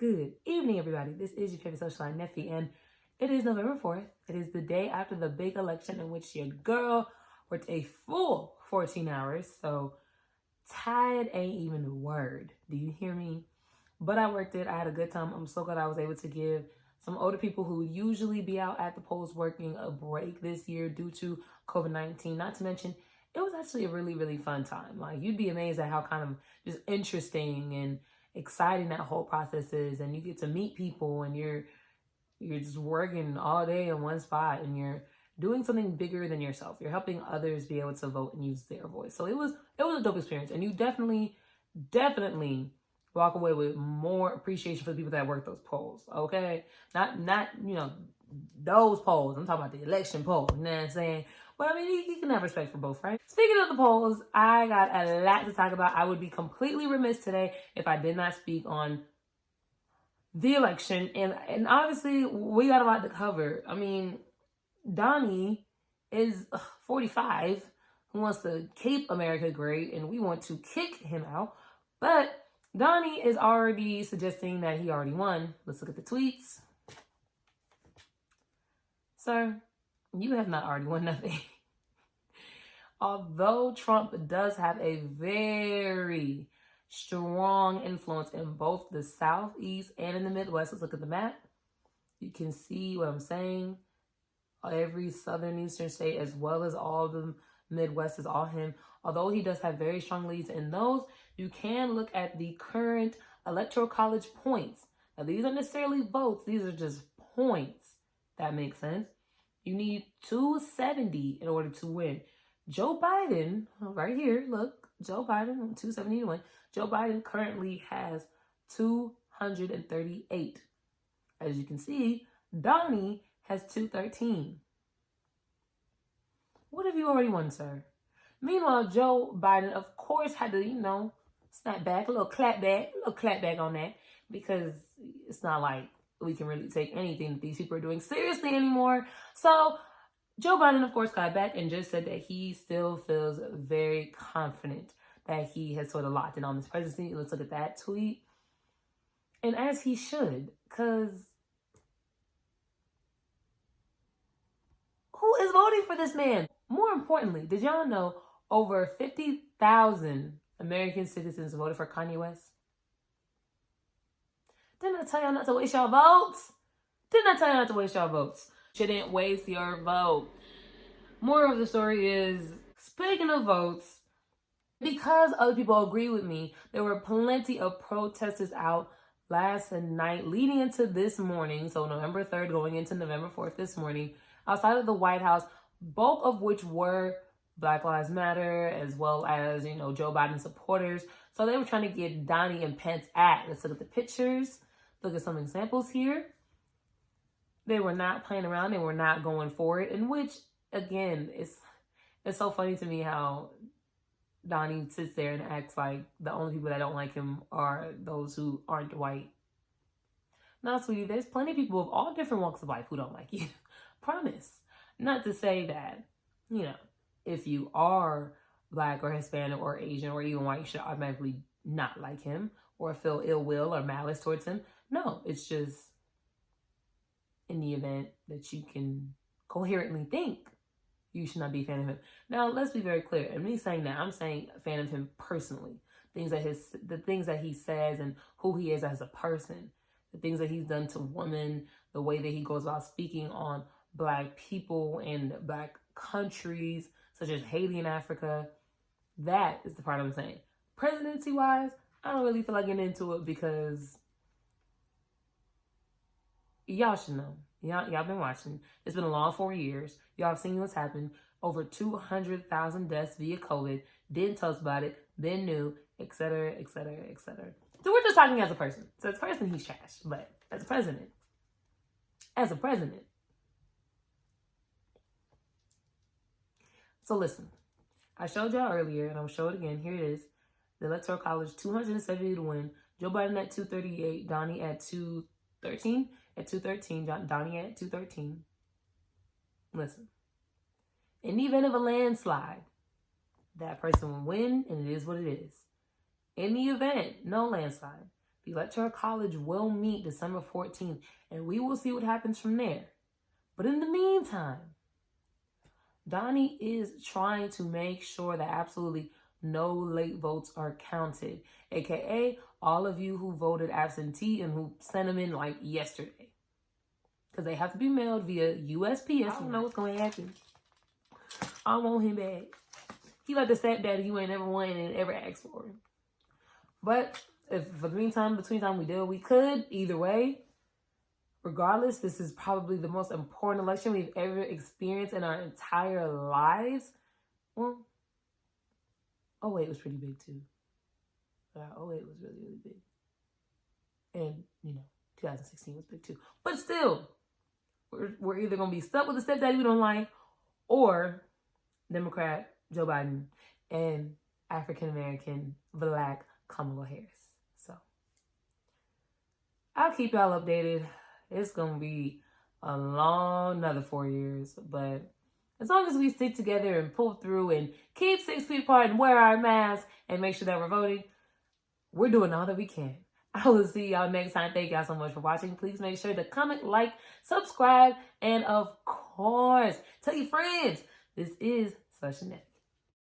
Good evening, everybody. This is your favorite SocialNeffy, and it is November 4th. It is the day after the big election in which your girl worked a full 14 hours. So tired ain't even a word. Do you hear me? But I worked it. I had a good time. I'm so glad I was able to give some older people who usually be out at the polls working a break this year due to COVID-19. Not to mention, it was actually a really, really fun time. Like, you'd be amazed at how kind of just interesting and exciting that whole process is, and you get to meet people, and you're just working all day in one spot, and you're doing something bigger than yourself. You're helping others be able to vote and use their voice. So it was a dope experience, and you definitely walk away with more appreciation for the people that work those polls. Okay, not those polls. I'm talking about the election polls. You know what I'm saying? But I mean, you can have respect for both, right? Speaking of the polls, I got a lot to talk about. I would be completely remiss today if I did not speak on the election. And obviously, we got a lot to cover. I mean, Donnie is 45, who wants to keep America great, and we want to kick him out. But Donnie is already suggesting that he already won. Let's look at the tweets. Sir, you have not already won nothing. Although Trump does have a very strong influence in both the Southeast and in the Midwest. Let's look at the map. You can see what I'm saying. Every southern eastern state, as well as all the Midwest, is all him. Although he does have very strong leads in those, you can look at the current electoral college points. Now, these aren't necessarily votes. These are just points. That makes sense. You need 270 in order to win. Joe Biden, right here, look, Joe Biden, 271. Joe Biden currently has 238. As you can see, Donnie has 213. What have you already won, sir? Meanwhile, Joe Biden, of course, had to, snap back, a little clap back on that, because it's not like we can really take anything that these people are doing seriously anymore. So Joe Biden, of course, got back and just said that he still feels very confident that he has sort of locked in on this presidency. Let's look at that tweet. And as he should, because who is voting for this man? More importantly, did y'all know over 50,000 American citizens voted for Kanye West? Didn't I tell y'all not to waste y'all votes? Shouldn't waste your vote. Moral of the story is, speaking of votes, because other people agree with me, there were plenty of protesters out last night leading into this morning, so November 3rd going into November 4th this morning, outside of the White House, bulk of which were Black Lives Matter, as well as, Joe Biden supporters. So they were trying to get Donnie and Pence at. Let's look at the pictures. Look at some examples here. They were not playing around. They were not going for it. In which, again, it's so funny to me how Donnie sits there and acts like the only people that don't like him are those who aren't white. Now, sweetie, there's plenty of people of all different walks of life who don't like you. Promise. Not to say that, if you are Black or Hispanic or Asian or even white, you should automatically not like him or feel ill will or malice towards him. No, it's just in the event that you can coherently think, you should not be a fan of him. Now, let's be very clear. And me saying that, I'm saying a fan of him personally. The things that he says and who he is as a person, the things that he's done to women, the way that he goes about speaking on Black people and Black countries, such as Haiti and Africa. That is the part I'm saying. Presidency-wise, I don't really feel like getting into it because y'all should know. Y'all been watching. It's been a long 4 years. Y'all have seen what's happened. Over 200,000 deaths via COVID. Didn't tell us about it. Been new, etc., etc., etc. So we're just talking as a person. So as a person, he's trash. But as a president. So listen. I showed y'all earlier, and I'll show it again. Here it is. The Electoral College, 270 to win. Joe Biden at 238. Donnie at 213. At 213. Donnie at 213. Listen. In the event of a landslide, that person will win, and it is what it is. In the event, no landslide, The Electoral College will meet December 14th, and we will see what happens from there. But in the meantime, Donnie is trying to make sure that absolutely no late votes are counted, aka all of you who voted absentee and who sent them in like yesterday. Because they have to be mailed via USPS. I don't know what's going to happen. I want him back. He like the stepdaddy you ain't ever wanted and ever asked for. But if for the meantime, between time we did what we could, either way, regardless, this is probably the most important election we've ever experienced in our entire lives. Well, 08 was pretty big too. 08 was really, really big. And, 2016 was big too. But still, we're either going to be stuck with the stepdaddy we don't like, or Democrat Joe Biden and African-American Black Kamala Harris. So I'll keep y'all updated. It's going to be another 4 years. But as long as we stick together and pull through and keep 6 feet apart and wear our masks and make sure that we're voting, we're doing all that we can. I will see y'all next time. Thank y'all so much for watching. Please make sure to comment, like, subscribe, and of course, tell your friends. This is SocialNeffy.